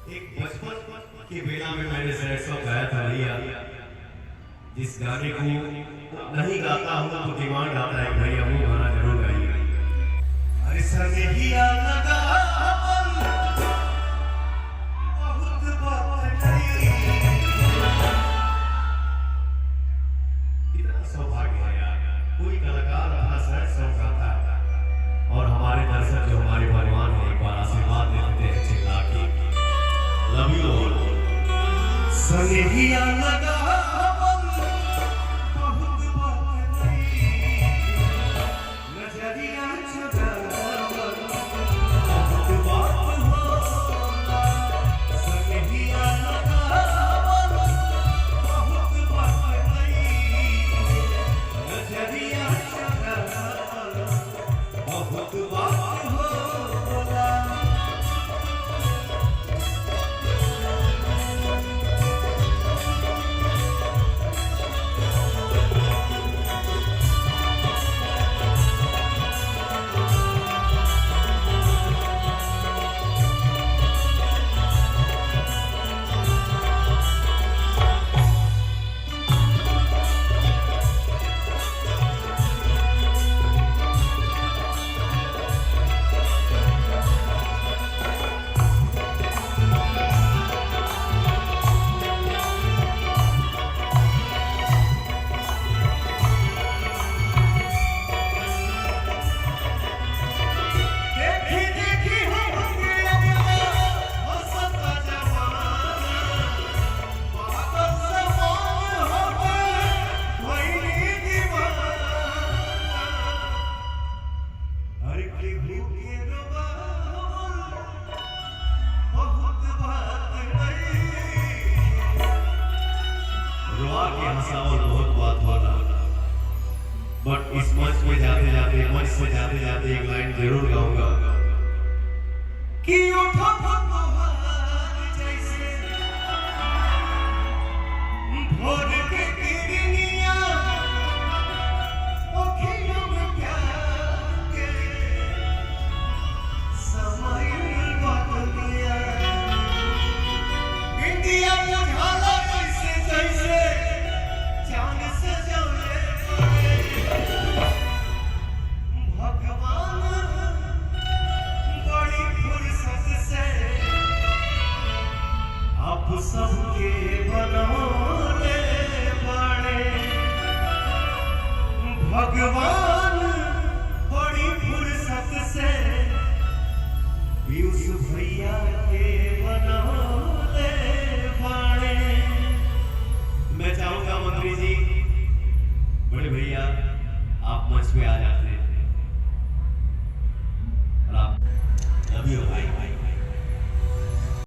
एक बचपन की बेला में मैंने सैड सॉन्ग गाया था भैया, जिस गाने को नहीं गाता हूँ तो डिमांड आता है भैया वो गाना जरूर गाइए। अरे सनहिया लगा बहुत बात नहीं, कितना सौभाग्य है यार, कोई कलाकार अपना सैड सॉन्ग गाता है और हमारे दर्शक जो हमारे भगवान हैं एक बार आशीर्वाद देते हैं चिल्ला के। Love you all. सनहिया लगा बहुत बात होना, बट इस मंच में जाते जाते एक लाइन जरूर गाऊंगा कि उठो